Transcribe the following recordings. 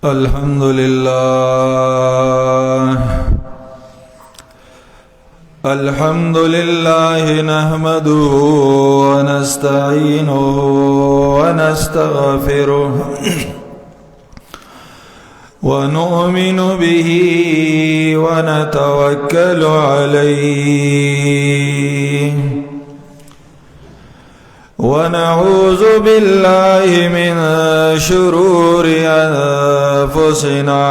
الحمد لله نحمده ونستعينه ونستغفره ونؤمن به ونتوكل عليه ونعوذ بالله من شرور أنفسنا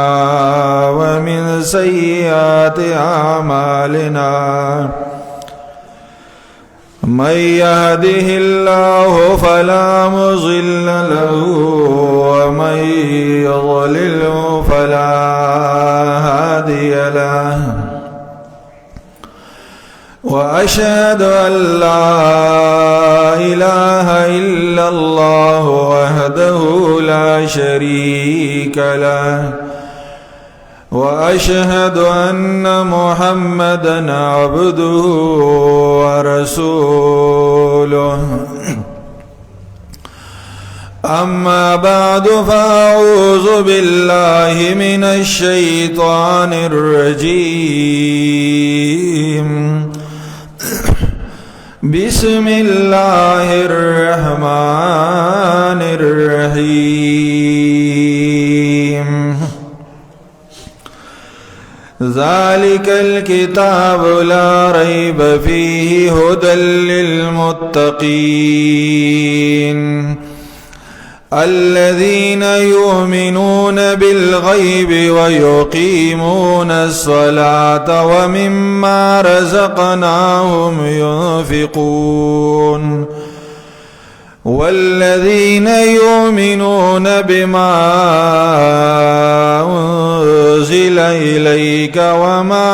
ومن سيئات أعمالنا من يهده الله فلا مضل له ومن يضلله فلا هادي له وأشهد أن لا إله إلا الله وحده لا شريك له وأشهد أن محمدًا عبده ورسوله أما بعد فأعوذ بالله من الشيطان الرجيم بسم الله الرحمن الرحيم ذلك الكتاب لا ريب فيه هدى للمتقين الذين يؤمنون بالغيب ويقيمون الصلاة ومما رزقناهم ينفقون والذين يؤمنون بما أنزل إليك وما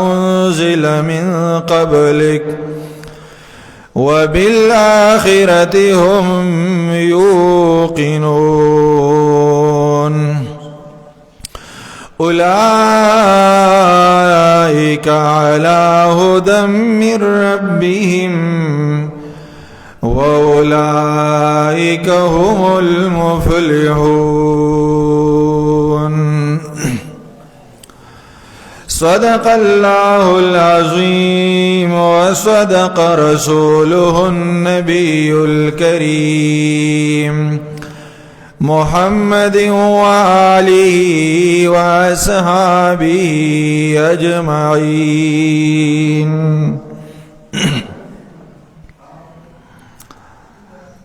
أنزل من قبلك وبالآخرة هم يوقنون أولئك على هدى من ربهم وأولئك هم المفلحون صدق الله العظيم وصدق رسوله النبي الكريم محمد وآله وأصحابه أجمعين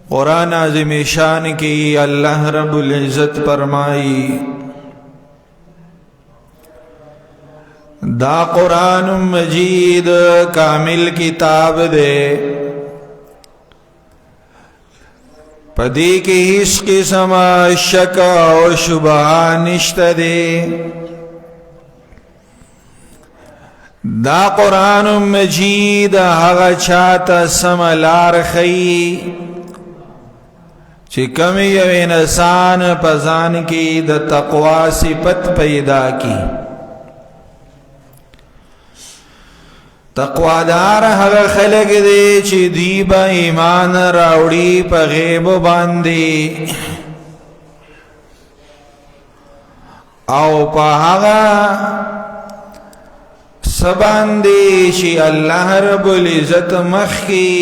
قرآن عظیم شان کی اللہ رب العزت فرمائی دا قرآن مجید کامل کتاب دے پدی کی اس قسم شک و شبہ نشت دے دا قرآن مجید هغه چاته سم لار خی چې کم یو انسان پزان کی د تقوا صفت پیدا کی تقوادار هغه خلق دی چې دی با ایمان راوړي په غیب باندې او په هغه سباندې چې الله رب العزت مخکي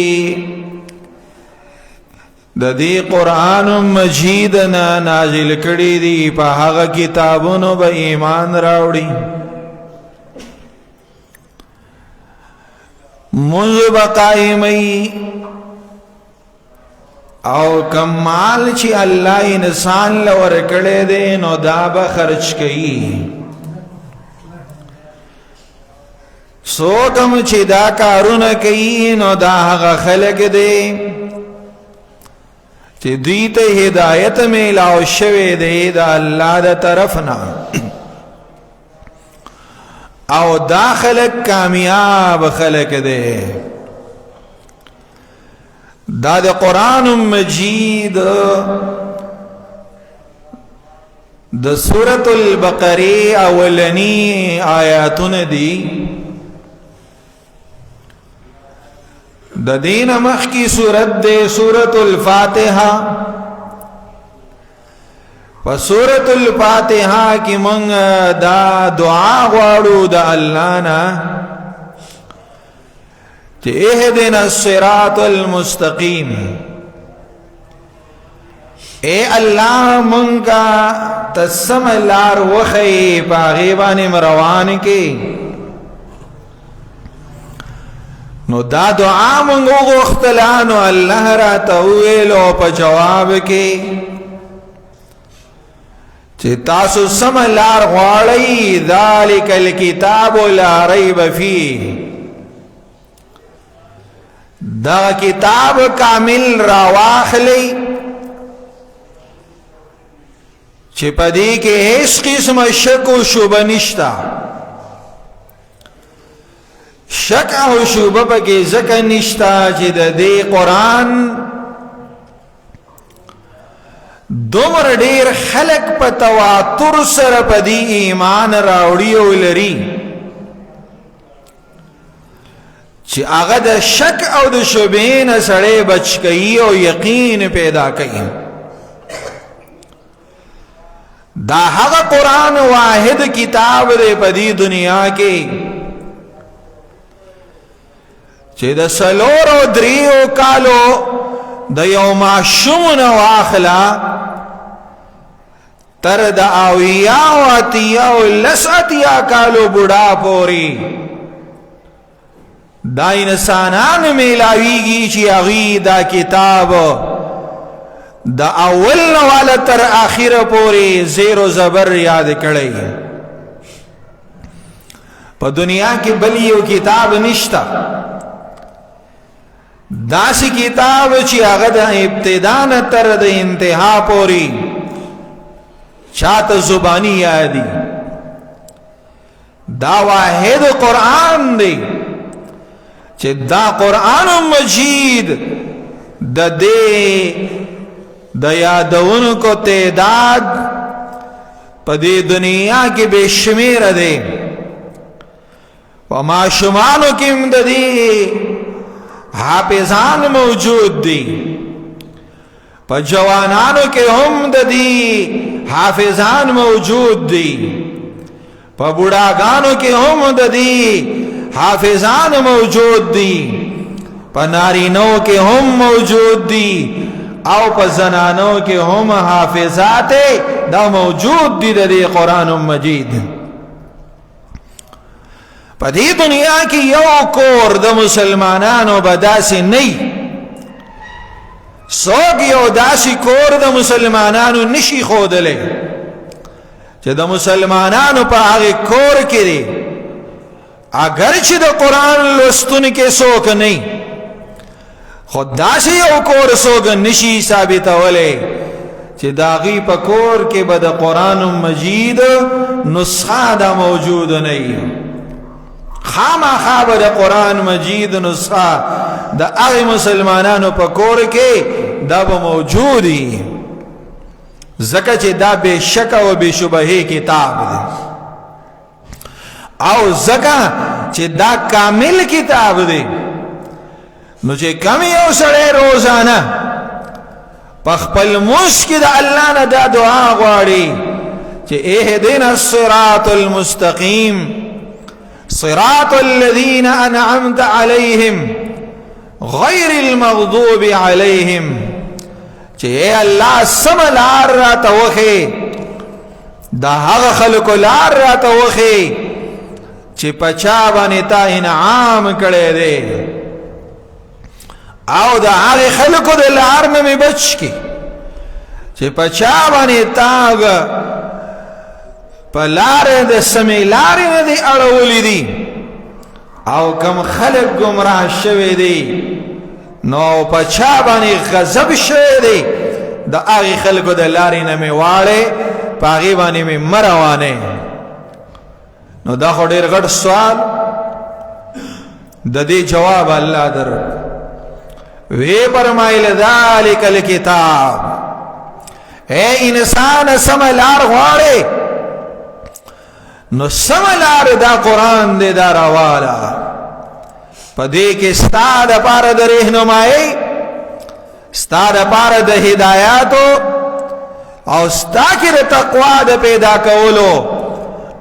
د دې قرآن مجید نه نازل کړي دي په هغه کتابونو به ایمان راوړي منذ بقائمی او کمال چې الله انسان لور کړي دي نو دا به خرج کوي سو کم چې دا کارونه کوي نو دا هغه خلق دي چې دوی ته هدایت میلاو شوی دی د الله د طرف نه او دا خلق کامیاب خلق دی دا د قرآن مجید د سورة البقره اولنی آیاتون دی د دین مخ کی سورت دے سورت الفاتحہ په سورۃ الفاتحه کې مونږ دا دعا غواړو د الله نه چې اهدنا الصراط المستقیم. اے الله مونږه تسم لار وخی پاغي باندې روان کې. نو دا دعا مونږ وغوښتله نو الله راته وویلو په جواب کې چې تاسو سم لار غواړئ ذلک الکتاب لا ریب فیه. دا کتاب کامل را واخلی چې پدې کې هیڅ قسم شک او شبهه نشتا. شک او شبهه پکې ځکه نشتا چې د دې قرآن دومره ډېر خلق په تواتر سره پدې ایمان راوړي او لري چې هغه د شک او د شبهې نه سړی بچ کوي او یقین پیدا کوي. دا هغه قرآن واحد کتاب دی په دې دنیا کې چې د څلور او دریو کالو د یو ماشوم نه واخله تر د اویا او اتیا او لس اتیا کالو بوډا پورې دا انسانان میلاویږي چې هغوی دا کتاب دا اول نواله تر آخره پورې زیر و زبر یاد کړی. په دنیا کې بل یو کتاب نشته داسې کتاب چې هغه د ابتدا نه تر د انتها پورې چاته زبانی یادي. دا واحد قرآن دی چې دا قرآن مجید د دې د یادونکو تعداد په دې دنیا کې بے شمیره دی. په ماشومانو کې هم د دې حافظان موجود دي، په جوانانو کې هم د دې حافظان موجود دي، په بوډاګانو کې هم د دې حافظان موجود دي، په نارینو کې هم موجود دي او په زنانو کې هم حافظات دا موجود دي د دې قرآن مجید. په دې دنیا کې یو کور د مسلمانانو به داسې نه څوک یو داسې کور د مسلمانانو نشي ښودلی چې د مسلمانانو په هغې کور کې دی اگر چې د قرآن لوستونکي څوک نه خو داسې یو کور څوک نشي ثابتولی چې د هغې په کور کې به د قرآن مجید نسخه دا موجود نه وي. خامخا به د قرآن مجید نسخه د هغې مسلمانانو په کور کې دا به موجود وي ځکه چې دا بې شکه او بې شبهې کتاب دی او ځکه چې دا کامل کتاب دی. نو چې کم یو سړی روزانه په خپل مونځ کې د الله نه دا دعا غواړي چې اهدنا الصراط المستقیم صراط الذين انعمت عليهم غير المغضوب عليهم، چې اے الله سم لار راته وښې د هغه خلکو لار راته وښې چې په چا باندې تا انعام کړی دی او د هغې خلکو د لار نه مې بچ کړي چې په چا باندې تا په لارې د سمې لارې نه دي اړولي دي او کم خلک ګمراه شوي دي نو په چا باندې غضب شوی دی د هغې خلکو د لارې نه مې واړې په هغې باندې مې مه روانې. نو دا خو ډېر غټ سوال د دې جواب الله در وی فرمایل ذالک الکتاب اے انسان سم لار غواړې نو سم لار دا قرآن دی دا راواله په دې کې ستا دپاره د رهنمایۍ ستا دپاره د هدایاتو او ستا کې د تقوا د پیدا کولو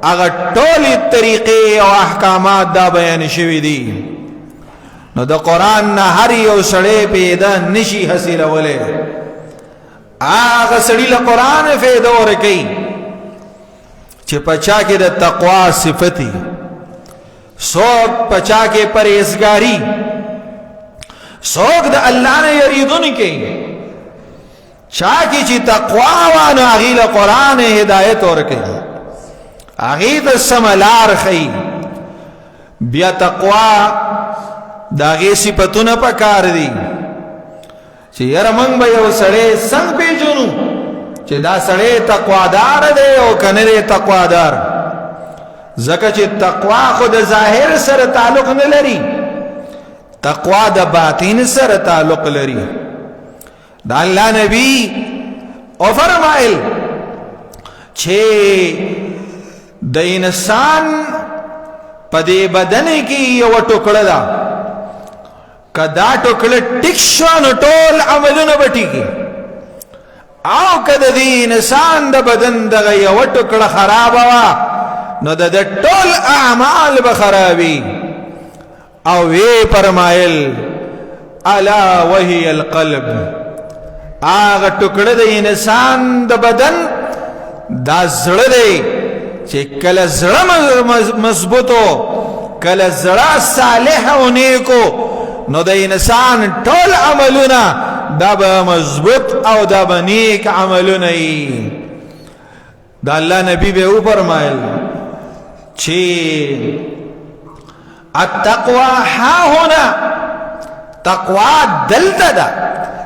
هغه ټولې طریقې او احکامات دا بیان شوي دي. نو د قرآن نه هر یو سړی پیدا نشي حاصلولی. هغه سړي له قرآن فایده ورکوي چې پچا کې د تقوا صفتی، څوک پچا کې پرهیزګاری، څوک د الله نه یریدونکی، چا کې چې تقوا وانه هغې له قرآن هدایت ورکوي، هغې ته سمه لار ښیي. بیا تقوا د هغې صفتونه پکار دي چې یاره موږ به یو سړی څنګه پیژنو چې دا سړی تقوادار دی او که نه دی تقوادار. ځکه چې تقوا خو د ظاهر سره تعلق نه لري، تقوا د باطن سره تعلق لري. د الله نبی او فرمایل چې د انسان په دې بدن کې یو ټوکړه ده، که دا ټوکړه ټیک شو نو ټول عملونه به ټیکي، او که د دې انسان د بدن دغه یوه ټوکړه خرابه وه نو د ټول اعمال به خرابي. او وی فرمایل الا وهي القلب، هغه ټوکړه د انسان د بدن دا زړه دی چې کله زړه مضبوطو، کله زړه صالح او نیکو، نو د انسان ټول عملونه دا به مضبوط او دا به نیک عملونه وي. د الله نبی به وفرمایل چې التقوى ها هنا، تقوى دلته ده.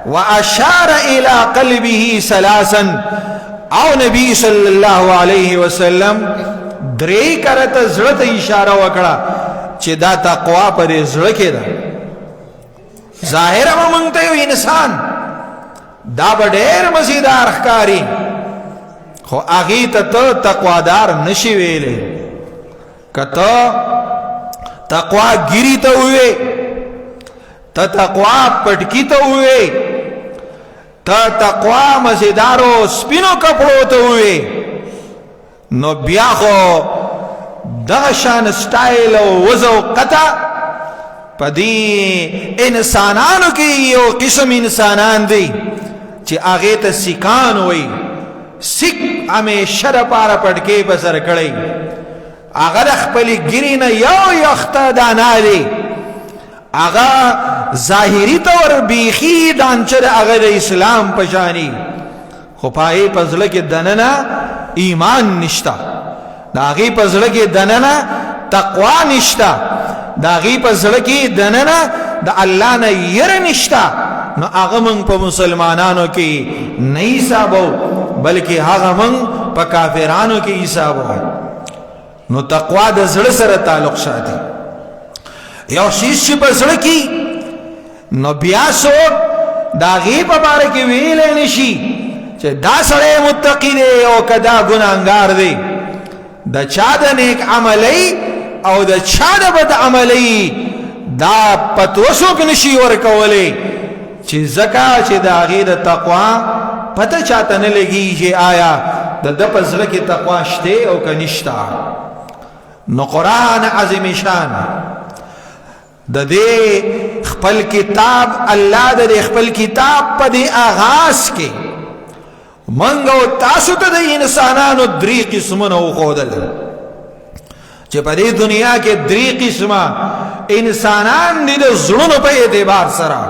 واشار الى قلبه ثلاثا، او نبی صلی الله علیه وسلم درې کرته زړه ته اشاره وکړه چې دا تقوا په دې زړه کې ده. ظاهر به موږ ته یو انسان دا به ډېر مزیدار ښکاري، خو هغې ته ته تقوادار نشي ویلی. که ته تقوا ګیري ته ووې، ته تقوا پټکي ته ووې، ته تقوا مزیدارو سپینو کپړو ته ووې، نو بیا خو دغه شان سټایل او وضع قطع په دې انسانانو کې یو قسم انسانان دی چې هغې ته سیکان وایي. سیک همیشه دپاره پټکې په سر کړی، هغه د خپلې ګیرې نه یو یخته دانه دی، هغه ظاهري طور بیخي دانچه د هغه د اسلام په شاني، خو په هغې په زړه کې دننه ایمان نشته، د هغې په زړه کې دننه تقوا نشته، د هغې په زړه کې دننه د الله نه یره نشته. نو هغه موږ په مسلمانانو کې نه حسابو، بلکې هغه موږ په کافرانو کې حسابو. نو تقوا د زړه سره تعلق ساتي. یو شیز چې په زړه کې، نو بیا څوک د هغې په باره کې ویلی نشي چې دا سړی متقي دی او که دا ګناهګار دی. د چا د نیک عملی او د چا د بد عملی دا پتو څوک نشي ورکولی، چې ځکه چې د هغې د تقوا پته چاته نه لګي چې آیا د ده په زړه کې تقوا شته او که نشته. نو قرآن عظیم شان د دې خپل کتاب، الله د دې خپل کتاب په دې آغاز کې منګ او تاسو ته د انسانانو درې قسمونه وښودل چې په دې دنیا کې درې قسمه انسانان دي د زړونو په اعتبار سره.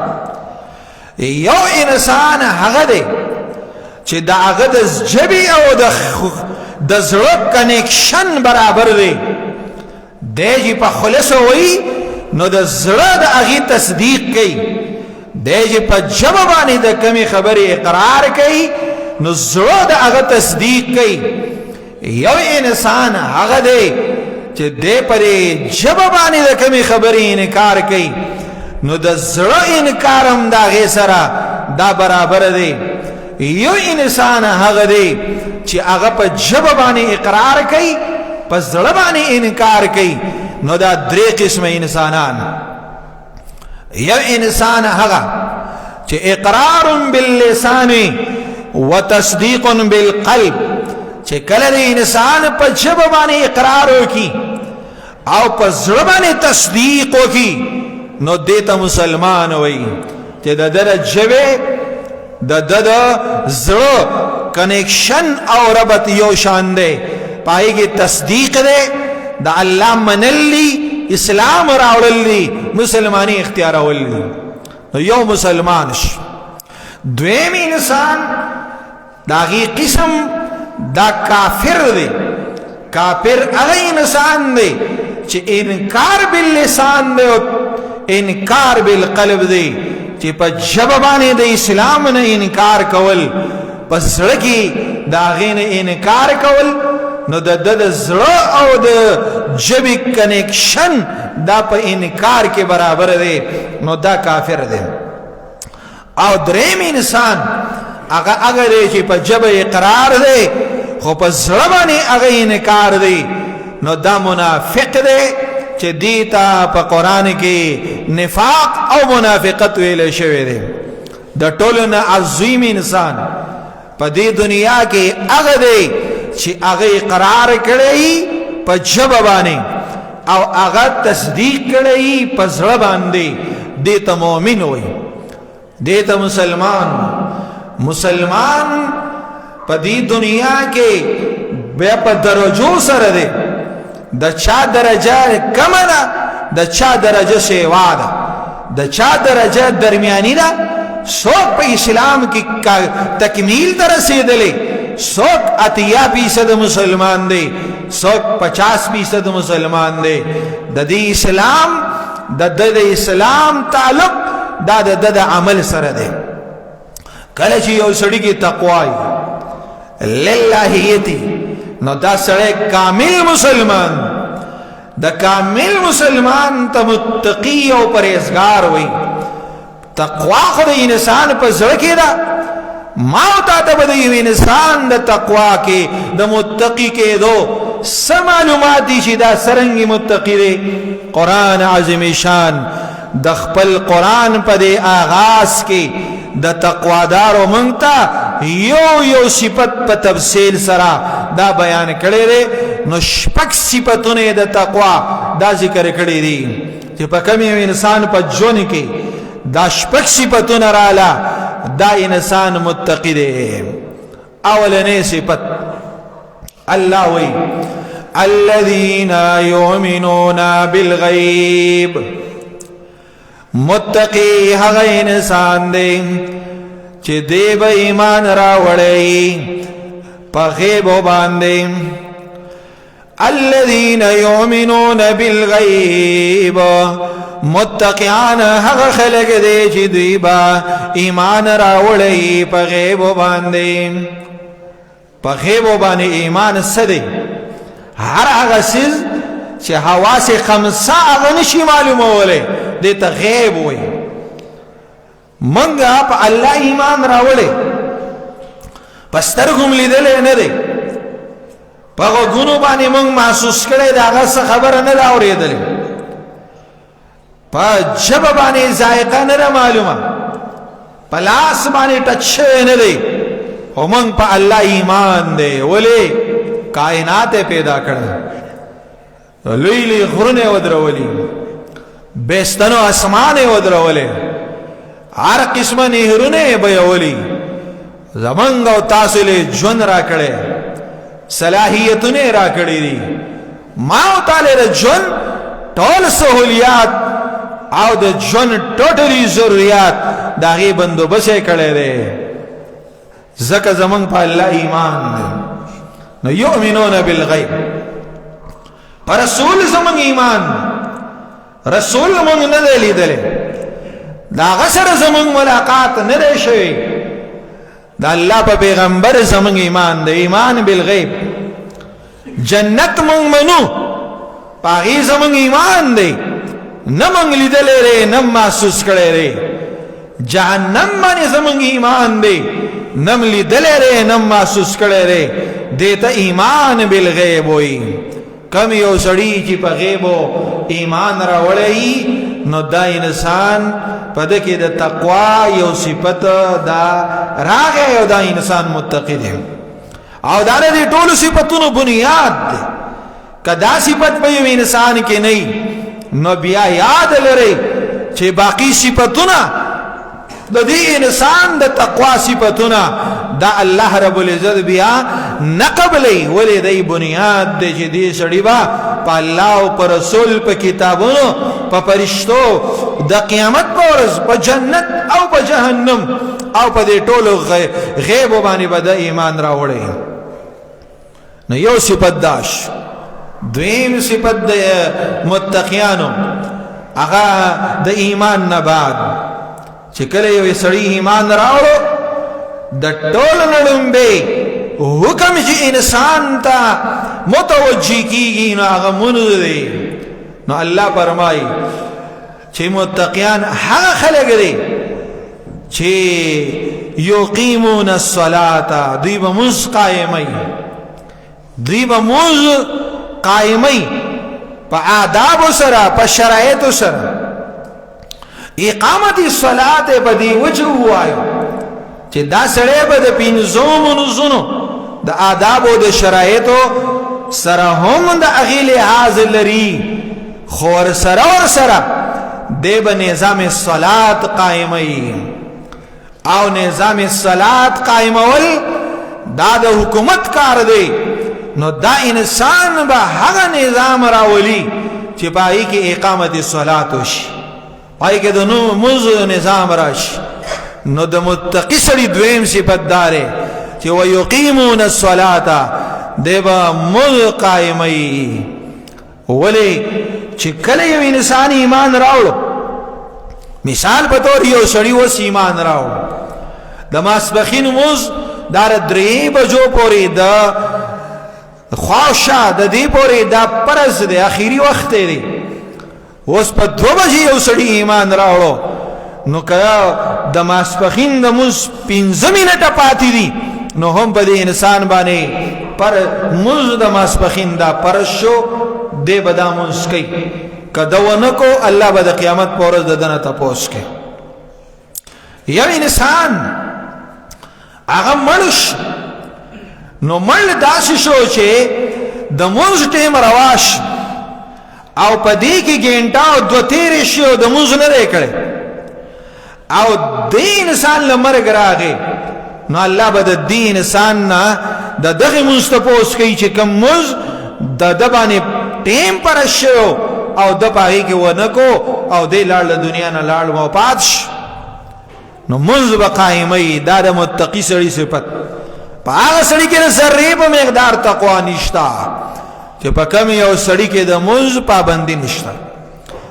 یو انسان هغه دی چې د هغه د ژبې او د زړه کنیکشن برابر دی، دی چې په خلص وایي نو د زړه د هغې تصدیق کوي، دی چې په ژبه باندې د کمې خبرې اقرار کوي نو زړه د هغه تصدیق کوي. یو انسان هغه دی چې دی پر ژبه باندې د کمې خبرې انکار کوي نو د زړه انکار هم د هغې سره دا برابر دی. یو انسان هغه دی چې هغه په ژبه باندې اقرار کوي، په زړه باندې انکار کوي، نو دا درې قسمه انسانان. یو انسان هغه چې اقرار باللسان وتصدیق بالقلب چې کله د انسان په ژبه باندې اقرار وکړي او په زړه باندې تصدیق وکړي نو دې ته مسلمان وایي چې د ده د ژبې د ده د زړه کنیکشن او ربط یو شان دی پای کې تصدیق دی د الله منل دي اسلام راوړل دي مسلمانی اختیارول دي نو یو مسلمان شي دویم انسان داغي قسم دا کافر دی کافر هغه انسان دی چې انکار باللسان دی او انکار بالقلب دی چې په ژبه باندې د اسلام نه انکار کول په زړه کې د هغې نه انکار کول نو د ده د زړه او د ژبې کنیکشن دا په انکار کې برابر دی نو دا کافر دی او دریم انسان هغه دی چې په ژبه اقرار دی خو په زړه باندې هغه انکار دی نو دا منافق دی چې دیتا په قرآن کې نفاق او منافقت ویل شوی دی د ټولو نه عظیم انسان په دې دنیا کې هغه دی چې هغه اقرار کړی په ژبه باندې او هغه تصدیق کړی په زړه باندې دې ته مؤمن وایي دې ته مسلمان په دې دنیا کې بیا په درجو سره دی د چا درجه کم ده د چا درجه سیوا ده د چا درجه درمیانی ده څوک په اسلام کې تکمیل ته رسېدلی څوک 80% مسلمان دی څوک 50% مسلمان دی د دې اسلام د اسلام تعلق دا د عمل سره دی کله چې یو سړي کې تقوا للهیتی نو دا سړی کامل مسلمان د کامل مسلمان ته متقی او پرهیزګار وي تقوا خو د انسان په زړه کې ده ما او تا ته به د یو انسان د تقوا کې د متقی کېدو څه معلومات دي چې دا څرنګې متقي دی قرآن عظیم شان د خپل قرآن په دې آغاز کې د تقوادارو مونږ ته یو صفت په تفصیل سره دا بیان کړی دی نو شپږ صفتونه د تقوا دا ذکر کړی دي چې په کوم یو انسان په ژوند کې دا شپږ صفتونه رااله دا انسان متقی دی اولنې صفت الله وی الذين يؤمنون بالغيب متقی هغه انسان دی چې دی به ایمان راوړی په غیب باندې الذين يؤمنون بالغیب متقیان هغه خلک دی چې دوی به ایمان راوړی په غیب باندې په غیب باندې ایمان څه دی هر هغه څیز چې حواس خمسه هغه نشي معلومولی دې ته غیب وایي منګه په الله ایمان راوړی په سترګو مو لیدلی نه دی په غوږونو باندې موږ محسوس کړی د هغه څه خبره نه ده اورېدلې په ژبه باندې ذایقه نه ده معلومه په لاس باندې ټچ شوی نه دی خو موږ په الله ایمان دی ولې کائنات پیدا کړی لوی لوی غرونه ودرولي بیستنو اسمان ودرولي هر قسمه نهرونه بیولي زمنګ او تاسو له ژوند را کړي صلاحیتونه را کړي دي ما او تعالی د ژوند ټول سہولیات او د ژوند ټوټلی ضرورت داغي بندوبست کړي دي زکه زمنګ په الله ایمان دی نو یؤمنون بالغیب پر رسول زمنګ ایمان رسول مونږ نه دی لیدلی دا هغه سره زمونږ ملاقات نه دی شوی دا الله په پیغمبر زمونږ ایمان دی ایمان بالغیب جنت مونږ منو په هغې زمونږ ایمان دی نه مونږ لیدلی دی نه محسوس کړی دی جهنم باندې زمونږ ایمان دی نه م لیدلی دی نه محسوس کړی دی دې ته ایمان بالغیب وایي کم یو سړی چې په غیبو ایمان راوړی نو دا انسان پدې کې د تقوا یو صفت دا راغی او دا انسان متقی دی او دا د ټولو صفاتونو بنیاد دی کدا صفت په یو انسان کې نه نو بیا یاد لري چې باقی صفاتونه د دې انسان د تقوا صفاتونه دا الله رب العزت بیا نه قبلې ولې دای بنیاد دی چې دې سړی با په الله او پر رسول په کتابونو په فرشتو د قیامت په ورځ په جنت او په جهنم او په دې ټولو غیب باندې به د ایمان راوړي نو یو صفت داش دویم صفت د متقیانو هغه د ایمان نه بعد چې کله یو سړی ایمان راوړو د ټول نړمبه حکم چې انسان ته متوجه کیږي نو هغه مونږ دی نو الله فرمایي چې متقیان هغه خلک دي چې یقیمون الصلاة دوی به مونږ قایمي دوی به مونږ قائمی پا آداب سرا پا شرائط سرا اقامت الصلاة پا دی وجه آئیو چه دا سڑے با دا پینزو منزونو دا آداب و دا شرائطو سرا هم دا اغیل حاضر لری خور سرا ور سرا دے با نظام الصلاة قائمی او نظام الصلاة قائمول دا دا حکومت کار دے نو دا انسان با هغه نظام راولي چې پای کې اقامت الصلاه وشي پای کې د نو موز نظام راشي نو د متقی سړي دویم صفت دار چې و یقیمون الصلاه دیبا موز قائمي ولی چې کله یو انسان ایمان راوړ مثال په تور یو سړی وس ایمان راوړ د ماسپخین موز دار درې بجو پورې د خواشه د دې پورې دا پرز دی اخیری وخت دی اوس په 2 بجې یو سړی ایمان راوړو نو کله د ماسپخین د مز 15 منټه پاتې دي نو هم په دې انسان باندې پر مز د ماسپخین دا پرشو دې بدا مز کوي کدا ونکو الله به د قیامت پر ورځ دنه تپوس کوي یو انسان هغه مرش نو مړ داسې شو چې د مونږ ټیم رواش او په دې کې ګنټه او 2-3 شو د مونږ نه کړي او دې انسان لمرګ راغی نو الله به د دې انسان نه د دغه مستپوس کوي چې کوم مونږ د دبانې ټیم پر شو او د پای کې ونکو او دې لاړ د دنیا نه لاړ مو پاتش نو مونږ به قائمي دا د متقی سړي صفت پاغه سړی کې ذره په مقدار تقوا نشتا چې په کم یو سړی کې د مز پابندی نشتا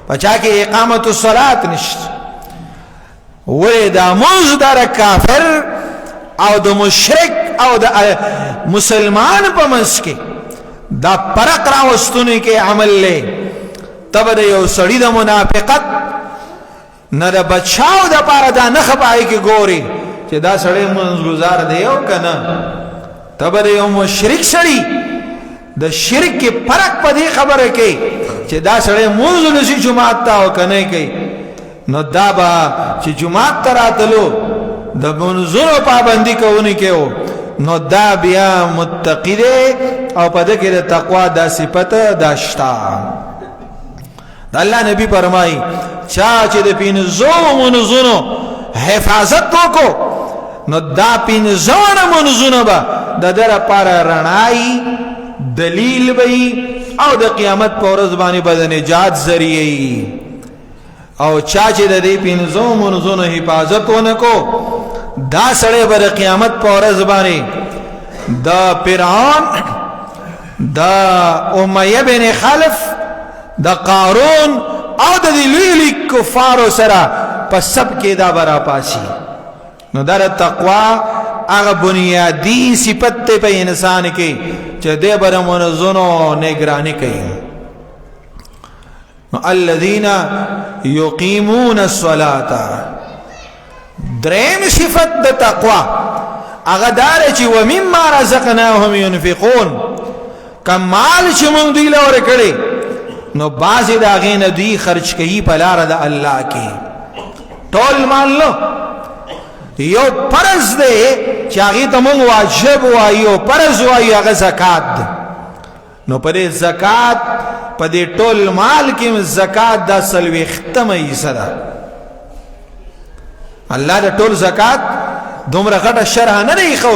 پچا کې اقامت الصلات نشتا وې دا مز در کافر او د مشرک او د مسلمان په منځ کې دا فرق راوستونه کې عمل له تب د یو سړی د منافقت نه د بچاو د پاره دا نه خپای کې ګوري چې دا سړی منځګزار دی او کنه تب د یو مشرک سړی د شرک کې فرق پدې خبره کوي چې دا سړی منځ نشي جماعت ته او کنه کوي نو دا با چې جماعت ته راتلو د منځونو پابندي کوي کېو نو دا بیا متقی دی او پدې کې د تقوا د صفت داشتا الله نبی فرمایي چا چې د پینځو منځونو حفاظت وکړو نو دا پینځونه منځونه به د در پر رڼای دلیل وي او د قیامت په ورځ باندې به نجات ذریعہ او چا چې د دې پینځو منځونو حفاظت ونکو دا سړی به د قیامت په ورځ باندې د فرعون د امیہ بن خلف د قارون او د لوی کفارو سره په سب کې دا برا پاسي نو در تقوا هغه بنیادی صفت ته په انسان کې چې د برمنزونو نگرانی کوي نو الذين يقيمون الصلاه دریم صفت د تقوا هغه دار چې ومما رزقناهم ينفقون کمال چې موږ دی لور کړي نو بازي دا غین دی خرج کوي په لار د الله کې ټول مال نو یو فرض دی چې هغه ته موږ واجب وایو فرض وایو هغه زکات نو په زکات په دې ټول مال کې زکات د سلوختمه حصہ ده الله د ټول زکات دومره غټه شرح نه دی خو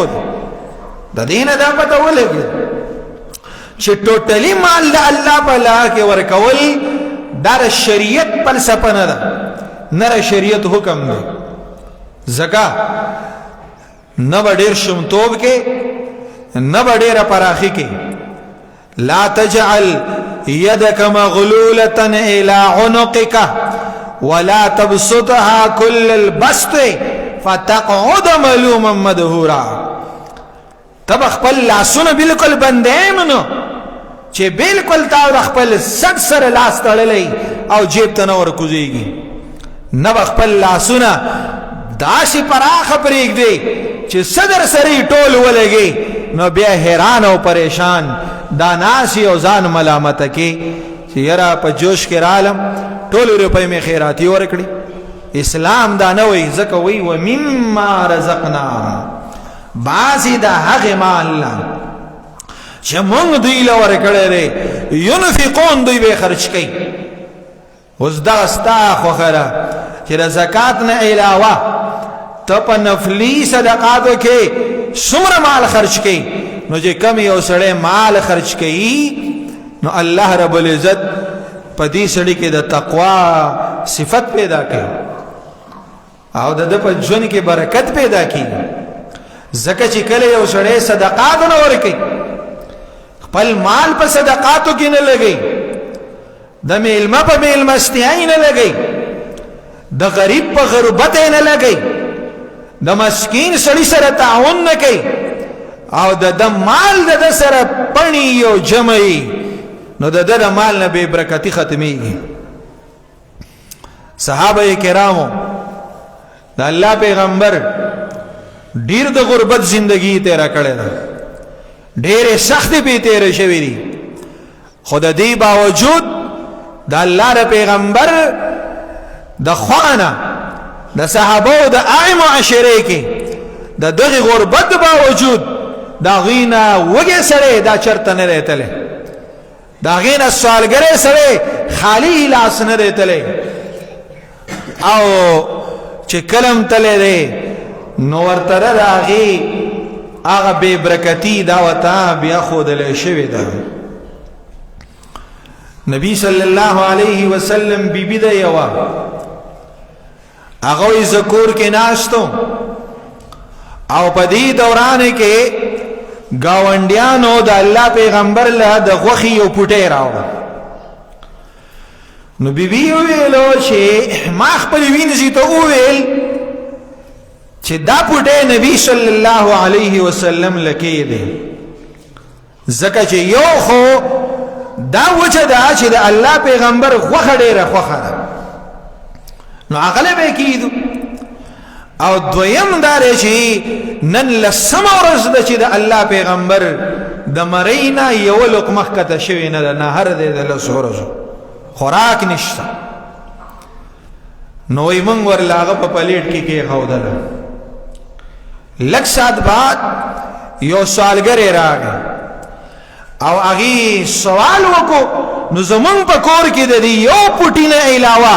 د دینه دا پته ولګي چې ټوټلی مال د الله په لار کې ورکول دا شریعت فلسفه نه ده نه شریعت حکم دی زکات نه ډېر شومتوب کې نه ډېر پراخي کې لا تجعل يدك مغلولة إلى عنقك ولا تبسطها كل البسط فتقعد ملوما مدهورا تب خپل لاسونه بالکل بندې منو چې بالکل تا خپل سټ سره لاس تړلې او جیب ته نور کوزيږي نه خپل لاسونه داسې پراخه پرېږدي چې صدر سری ټول ولګي نو بیا حیران او پریشان دا ناسی او ځان ملامت کې چې یاره په جوش کې رالم ټول روپۍ می خیراتی ورکړي اسلام دا نه وای ځکه وای و مما رزقنا بعضی دا هغه مال چې مونږ دوی له ورکړی دی ينفقون دوی به خرج کوي اوس دا ستا خوخره چې د زکات نه علاوه ته په نفلي صدقاتو کې څومره مال خرج کوي نو چې کم یو سړی مال خرج کوي نو الله رب العزت په دې سړي کې د تقوا صفت پیدا کوي او د په ژوند کې برکت پیدا کوي ځکه چې کله یو سړی صدقات نه ورکوي خپل مال په صدقاتو کې نه لګي د میلمه په میلمستیاي نه لګي د غریب په غربت نه لګي د مسکین سړي سره تعاون نه کوي او د مال د سره پني او جمعي نو د مال نه به برکتی ختميږي صحابه کرامو د الله پیغمبر ډیر د غربت زندگی تیرا کړی ده ډېر سخت به تیر شوی دي خود دې باوجود د الله پیغمبر د خوانه د صحابه د اعم عشره کې د دغه غربت باوجود دا غینا وګه سره دا چرته نه راتله دا غینا سوالګره سره خالی لاس نه راتله او چې کلم تله ده نو ورته راغي هغه به برکتی دا وتا بیا خودل شوی ده نبی صلی الله علیه وسلم بیبی ده یوا هغه ذکر کې ناشتو او په دې دوران کې گاونډیانو د الله پیغمبر له د غوخي او پټه راو نو بیبي ویلو چې ما خپل وینځي ته ویل چې دا پټه نبی صلی الله علیه وسلم لکې دي زکه چې یو خو دا وجه دا چې د الله پیغمبر غوخه ډیره خوخه ده نو عقل به کیدو او دویم دار چې نن لسم ورځ د چې د الله پیغمبر د مرینا یو لقمه کته شوی نه نه هر دې د لسورځو خوراک نشته نو یې مونږ ورلاغه په پلیټ کې خودل لک سات بعد یو سوالګر راغی او هغه سوال وکړو نو زمون په کور کې د یو پټی نه علاوه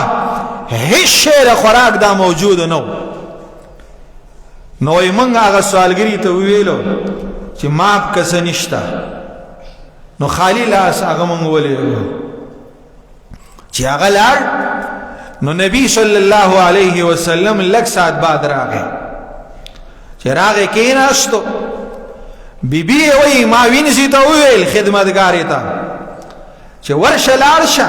هیڅ شی خوراک دا موجود نه نو یې مونږ هغه سوالګری ته ویلو چې ماپ کس نشتا نو خالی لاس هغه مونږ ولې چې هغه لار نو نبی صلی الله علیه وسلم لک سات بعد راغی چې راغی کېناستو بیبي وای ما وینځي ته ویل خدمتګار ته چې ورشه لاړشه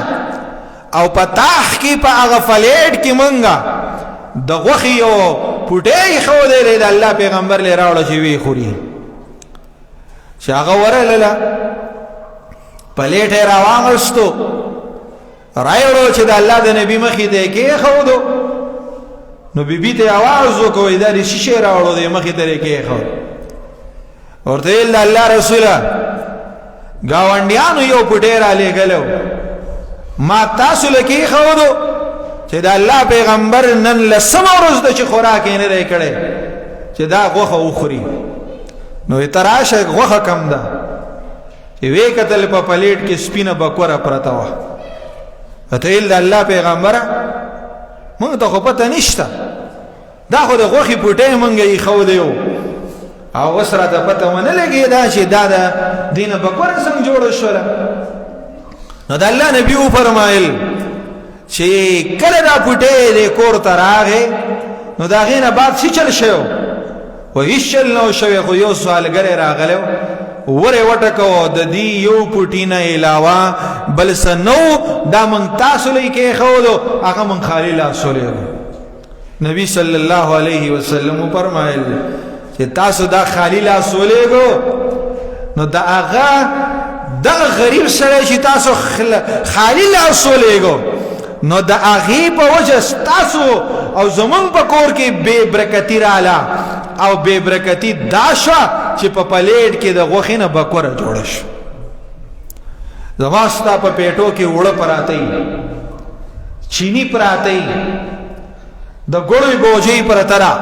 او پتاخ کې په هغه فلیټ کې مونږه د غوخي او پټې خو دې د الله پیغمبر لې راوړل چې وی خوري چې هغه ورلله پلیټ راوغستو رايړو چې د الله د نبی مخې ته کې خو دو نو بیبي ته आवाज وکوي دا شیشه راوړو د مخې ته کې خو ورته الله رسوله گاونډیانو یو پټه را لګلو ما تاسو لکه خو دو چې دا الله پیغمبر نن لسمه ورځ د چې خوراک یې نه دی کړی چې دا غوښه وخوري نو یې تراشه غوښه کم ده چې وې کتل په پلیټ کې سپینه بکوره پرته وه ته ویل د الله پیغمبره موږ ته خو پته نشته دا خو د غوښې پوټۍ موږ یې ایښودی و او اوس راته پته ونه لګېده چې دا د دې نه بکوره څنګه جوړه شوله نو د الله نبي وفرمایل چې کله دا پوټۍ د کور ته راغې نو د هغې نه بعد څه چل شوی و هېڅ چل نه و شوی خو یو سوالګری راغلی ور یې وټکوه د دې یو پوټي نه علاوه بل څه نه و دا موږ تاسو له یې کېښودو هغه موږ خالي لاسولی نبي صلی الله علیه وسلم وفرمایل چې تاسو دا خالي لاسولیږو نو د هغه دغه غریب سړی چې تاسو خالي لاسولیږو نو د هغې په وجه ستاسو او زمونږ په کور کې بې برکتي راله او بې برکتي دا شوه چې په پلیټ کې د غوښې نه بکوره جوړه شو زما ستا په پیټو کې اوړه پراته چینی پراته د ګوړې بوجۍ پرته ده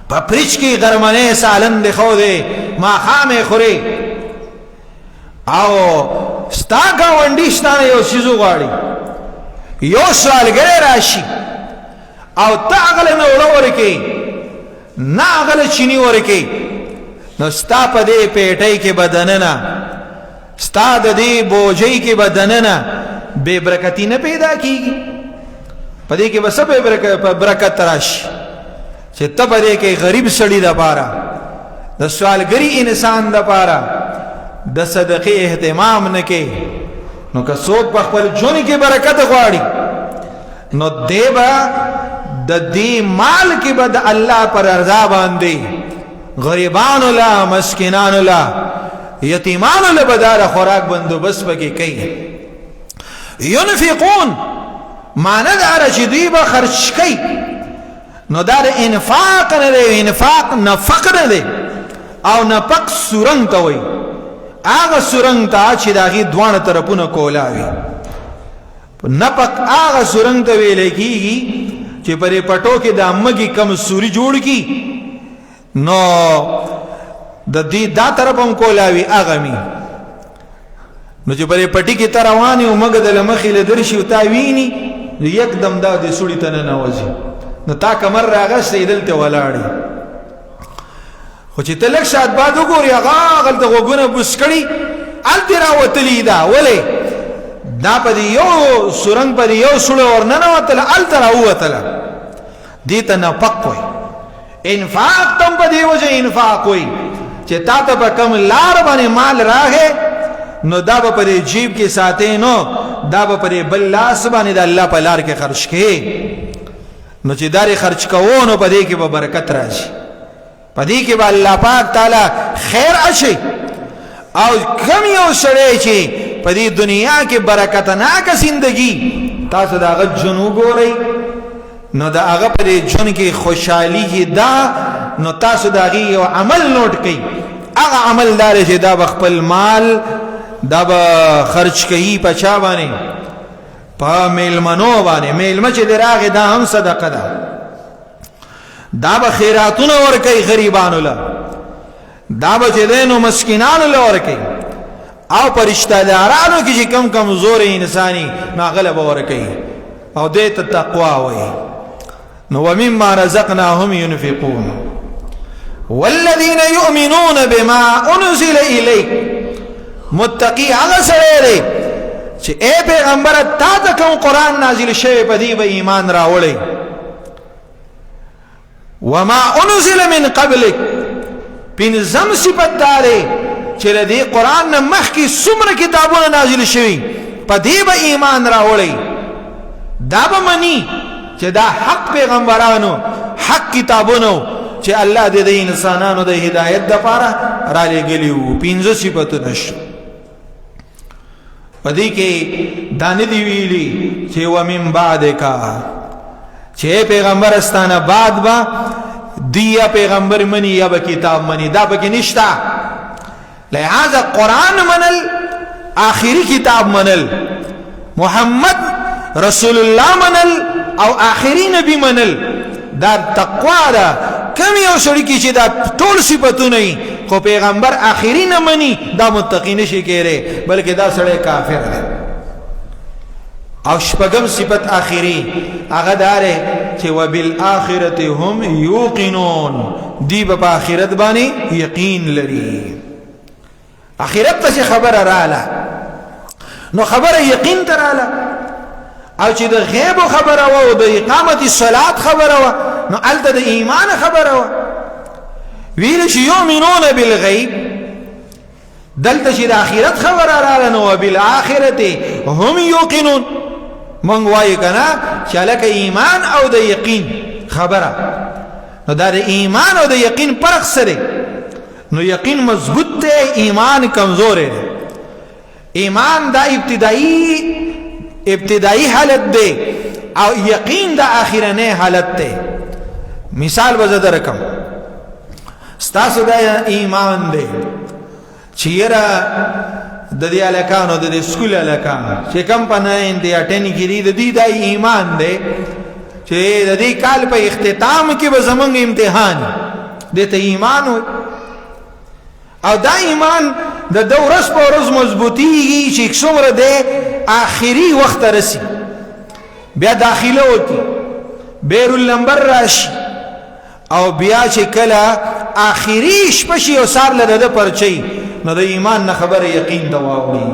په فریج کې غرمنۍ سالن دی ښودی ماښام یې خورې او ستا ګاونډي ستا نه یو څیز وغواړي یو سوالګری راشي او ته هغه له نه اوړه ورکوې نه هغه له چیني ورکوې نو ستا په دې پیټۍ کې به دننه ستا د دې بوجۍ کې به دننه بې برکتي نه پیدا کېږي په دې کې به څه برکت راشي چې ته په دې کې غریب سړي دپاره د سوالګري انسان دپاره د صدقې اهتمام نه کوي نو که څوک په خپل ژوند کې برکت غواړي نو دی به د دې مال کې به د الله پر رضا باندې غریبانو له مسکینانو له یتیمانو له به دا خوراک بندوبست پکې کوي ينفقون معنی دا چې دوی به خرچ کوي نو دا د انفاق نه دی انفاق نفق نه دی او نفق سورنګ ته وایي هغه سورنګ ته چې د هغې دواړه طرفونه کولا وي نفق هغه سورنګ ته ویلی کېږي چې په دې پټو کې د امګي کم سوري جوړ کړي نو د دې دا طرف هم کولا وي هغه مي نو چې په دې پټي کې ته روان یې مګ د له مخې له درشي او تا ویني نو یکدم دا د سوړي ته ننوځي نو تا کمر راغستی دلته ولاړې خو چې ته لږ ساعت بعد وګورې هغه هغلته غوږونه بوس کړي هلتې راوتلي ده ولې دا په دې یو سورنګ په دې یو سوړه ورننوتله هلته راووتله دې ته نفق وایي انفاق تم په دې وجه انفاق وایي چې تا ته په کم لار باندې مال راغې نو دا به په دې جیب کې ساتې نو دا به په دې بل لاس باندې د الله په لار کې خرچ کړې نو چې دا دې خرچ کوو نو په دې کې به برکت راشي په دې کې به الله پاک تعالی خیر اچي او کم یو سړی چې په دې دنیا کې برکتناکه زندگی تاسو د هغه ژوند وګورئ نو د هغه په دې ژوند کې خوشحالي کې دا نو تاسو د هغې یو عمل نوټ کړئ هغه عمل دا دی چې دا به خپل مال دا به خرچ کوي په چا باندې په میلمنو باندې میلمه چې دی راغې دا هم صدقه ده دا به خیراتونه ورکوي غریبانو له دا به چې دی نو مسکینانو له ورکوي او په رشتهدارانو کې چې کم کمزورې انساني نو هغه له به ورکوي او دې ته تقوا وایي نو ومما رزقناهم ينفقون والذين يؤمنون بما انزل اليك متقی هغه سره دی چې اے پیغمبر تا ته کوم قرآن نازل شوی په دې به ایمان راوړی وما انزل من قبلک پنځم صفت دا دی چې له دې قرآن نه مخکې څومره کتابونه نازل شوي په دې به ایمان راوړی دا به مني چې دا حق پیغمبرانو حق کتابونو چې الله د انسانانو د هدایت دپاره را لېږلي وو پنځه صفتونه شو په دې کې دا نه دي ویلي چې ومن بعدکا چې پیغمبر ستانه بعد به دی یا پیغمبر منی یا به کتاب منی دا پکې نشته لہذا قرآن منل آخری کتاب منل محمد رسول الله منل او آخري نبی منل دا تقوا دا. کم یو سړی کی چې دا ټول صفاتونه وي خو پیغمبر آخري نه مني دا متقی نشي کېره بلکې دا سړی کافر دی. او شپږم صفت آخري هغه داره چې وبالآخرة هم یوقنون دی په آخرت باندې یقین لري. آخرت ته خبره رااله نو خبره یقین تراله او چې د غیب خبره و او د اقامت الصلات خبره و نو الته د ایمان خبره و. ویل چې یؤمنون بالغیب دلته چې د آخرت خبره رااله نو وبالآخرة هم یوقنون. مونږ وایو کنه چې لکه ایمان او د یقین خبره نو دا د ایمان او د یقین فرق سره. نو یقین مضبوط دی ایمان کمزور دی. ایمان دا ابتدائی حالت دی او یقین دا آخرنی حالت دی. مثال بزده رکم ستاسو دا ایمان دی چې یره د دې الکانو د سکول الکانو چې کم پناین دی اټنی کړي د دې د ایمان دی چې د دې کال په اختتام کې به زمونږ امتحان د ته ایمان وي او دا ایمان د دورس په ورځ مضبوطیږي چې څومره د آخري وخت رسی بیا داخله وتی بیر اللمبر راشي او بیا چې کله آخري شپه شي او سار لره د پرچي نو د ایمان نه خبره یقین دا واوري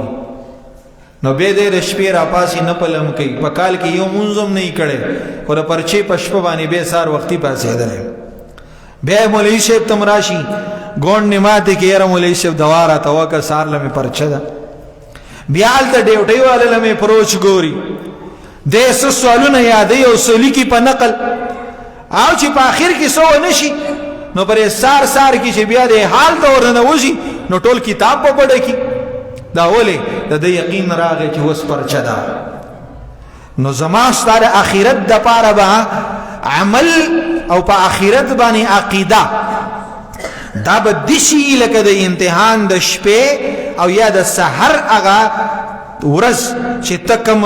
نو به د شپې را پاسي نه پلم کوي په کال کې یو منظم نه کړي خو د پرچي په شپه باندې به سار وختي پاسې ده. بیا مولوی صاحب تمراشي ګون نماته کې یره مولوی صاحب دواره توکه سار لمه پرچه ده بیا الته ډیوټي والے لمه پروچ ګوري د سوالونه یادې او سلی کی په نقل او چې په اخر کې سو نشي نو پر سار کې چې بیا د حال ته ورنه وځي نو ټول کتاب په پړه کې دا ولې د یقین راغی چې وس پرچه ده. نو زما ستاره اخرت د پاره به عمل او په آخرت باندې عقیده دا به دشي لکه د امتحان د شپې او یا د سحر هغه ورځ چې تکم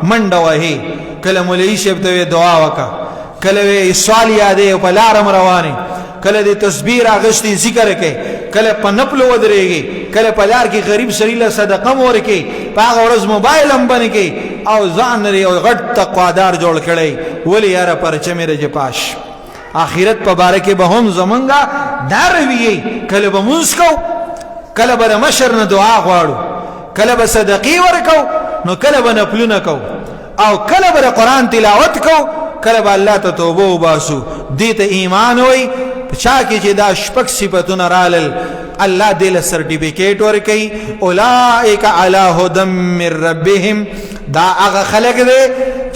منډه وهي کله مولوی صاحب ته دعا وکا کله سوال یادې او په لارم روانه کله د تسبیح اغشتي ذکر کوي کله په نپل ودرېږي کله په لار کې غریب سړي له صدقه ورکي په هغه ورځ موبایل هم باندې کوي او ځان لري او غټ تقوادار جوړ کړي ولی یاره پرچه مې رجه پاش. آخرت په باره کې به هم زمونږه داروي کله به مونږ کو کله به مشر نه دعا غواړو کله به صدقې ورکو نو کله به نفلونه کو او کله به قرآن تلاوت کو کله به الله ته توبه وباسو. دې ته ایمان وای چا کې چې دا شپږ صفاتونه رالل الله دې له سرټیفیکیټ ورکي اولئک علی هدى من ربهم دا هغه خلق دي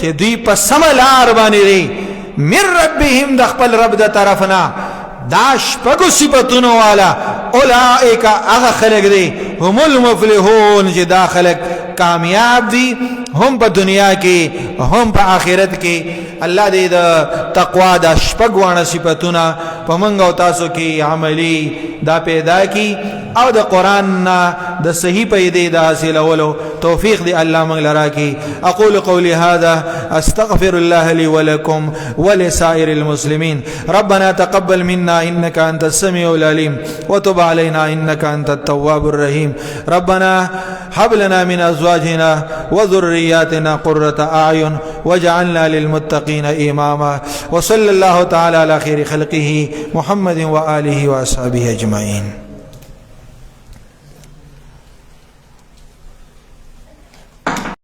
چې دوی په سم لار باندې دي من ربهم د خپل رب د طرفنا دا شپږ صفاتونه والا اولئک هغه خلق دي هم المفلحون چې دا خلق کامیاب دي هم په دنیا کې هم په آخرت کې. الله دې د تقوا د شپږ وانه صفاتونه په منګ او تاسو کې عملی دا پیدا کی او د قران د صحیح پیدې د حاصلولو توفیق دی الله موږ لرا کی. اقول قولي هذا استغفر الله لي ولكم ولسائر المسلمين. ربنا تقبل منا انك انت السميع العليم وتب علينا انك انت التواب الرحيم. ربنا هب لنا من ازواجنا وذرياتنا قرة اعين واجعلنا للمتقين اماما. وصلى الله تعالى على خير خلقه محمد واله واصحابه اجمعين.